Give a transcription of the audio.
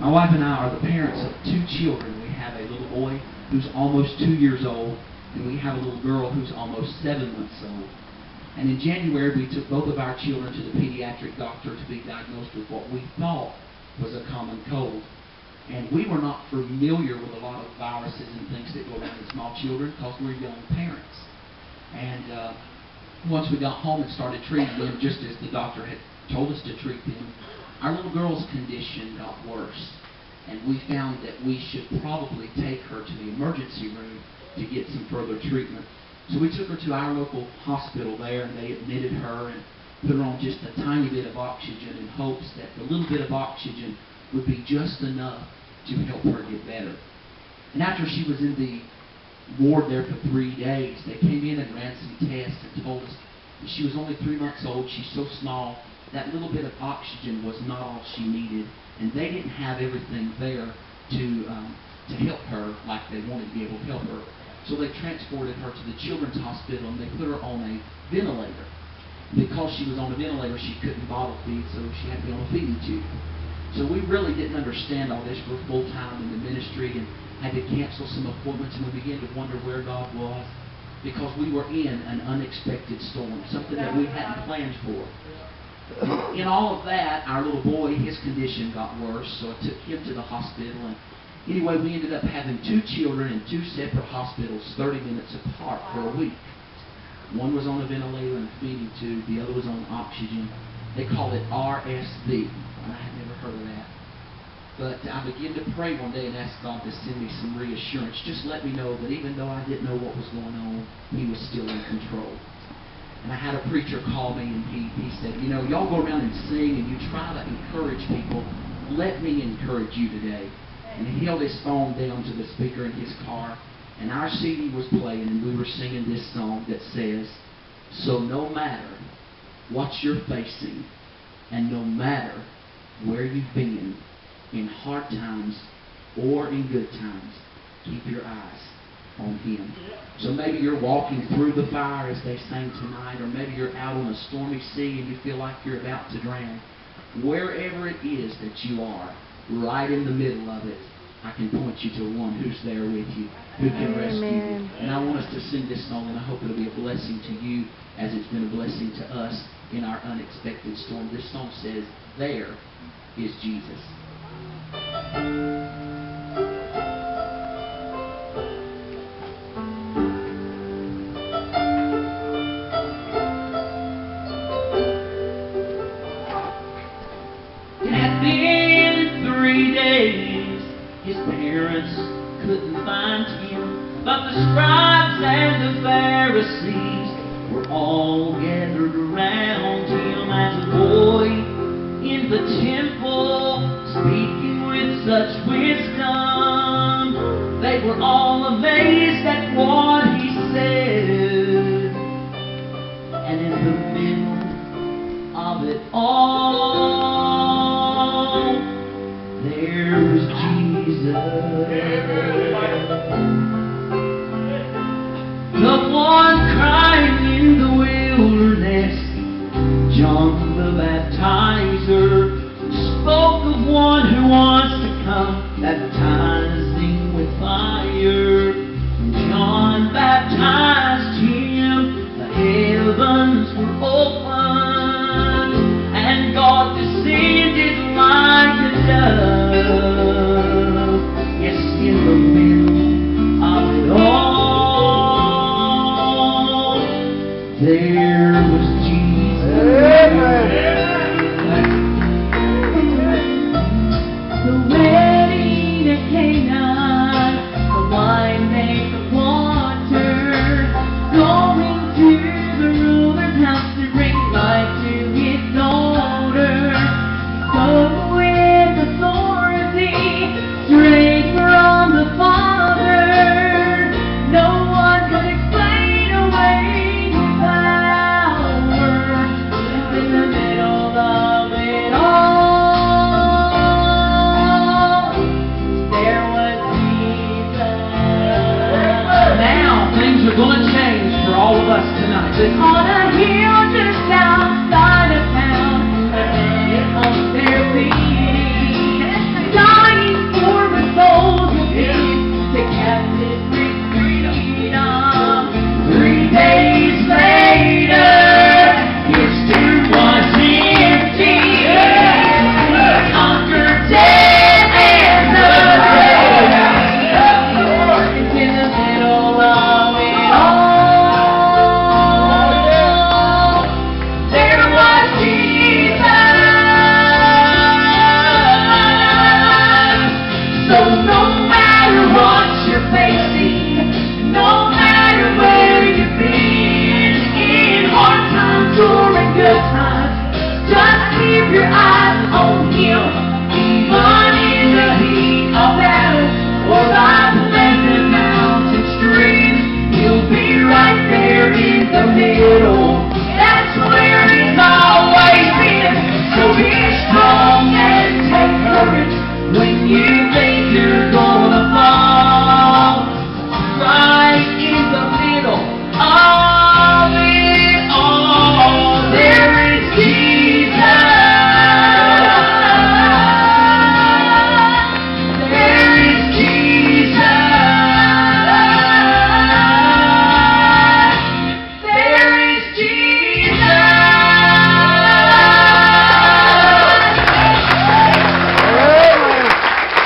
My wife and I are the parents of 2 children. We have a little boy who's almost 2 years old, and we have a little girl who's almost 7 months old. And in January, we took both of our children to the pediatric doctor to be diagnosed with what we thought was a common cold. And we were not familiar with a lot of viruses and things that go around in small children because we're young parents. And once we got home and started treating them, just as the doctor had told us to treat them, our little girl's condition got worse. And we found that we should probably take her to the emergency room to get some further treatment. So we took her to our local hospital there, and they admitted her and put her on just a tiny bit of oxygen in hopes that the little bit of oxygen would be just enough to help her get better. And after she was in the ward there for 3 days, they came in and ran some tests and told us that she was only 3 months old. She's so small, that little bit of oxygen was not all she needed, and they didn't have everything there to help her like they wanted to be able to help her. So they transported her to the children's hospital, and they put her on a ventilator. Because she was on a ventilator, she couldn't bottle feed, so she had to be on a feeding tube. So we really didn't understand all this. We're full-time in the ministry and had to cancel some appointments, and we began to wonder where God was because we were in an unexpected storm, something that we hadn't planned for. In all of that, our little boy, his condition got worse, so I took him to the hospital. And anyway, we ended up having 2 children in 2 separate hospitals, 30 minutes apart for a week. One was on a ventilator and a feeding tube. The other was on oxygen. They call it RSV. I had never heard of that. But I began to pray one day and ask God to send me some reassurance. Just let me know that even though I didn't know what was going on, He was still in control. And I had a preacher call me, and he said, you know, y'all go around and sing and you try to encourage people. Let me encourage you today. And he held his phone down to the speaker in his car, and our CD was playing, and we were singing this song that says, so no matter what you're facing, and no matter where you've been, in hard times or in good times, keep your eyes on Him. So maybe you're walking through the fire as they sang tonight, or maybe you're out on a stormy sea and you feel like you're about to drown. Wherever it is that you are, right in the middle of it, I can point you to one who's there with you, who can rescue you. And I want us to sing this song, and I hope it'll be a blessing to you as it's been a blessing to us in our unexpected storm. This song says, there is Jesus. It had been 3 days. His parents couldn't find him, but the scribes and the Pharisees were all gathered around him as a boy in the temple, speaking with such wisdom. They were all amazed at what he said, and in the middle of it all, there was Jesus, the one crying in the wilderness. John the Baptizer spoke of one who wants to come, baptize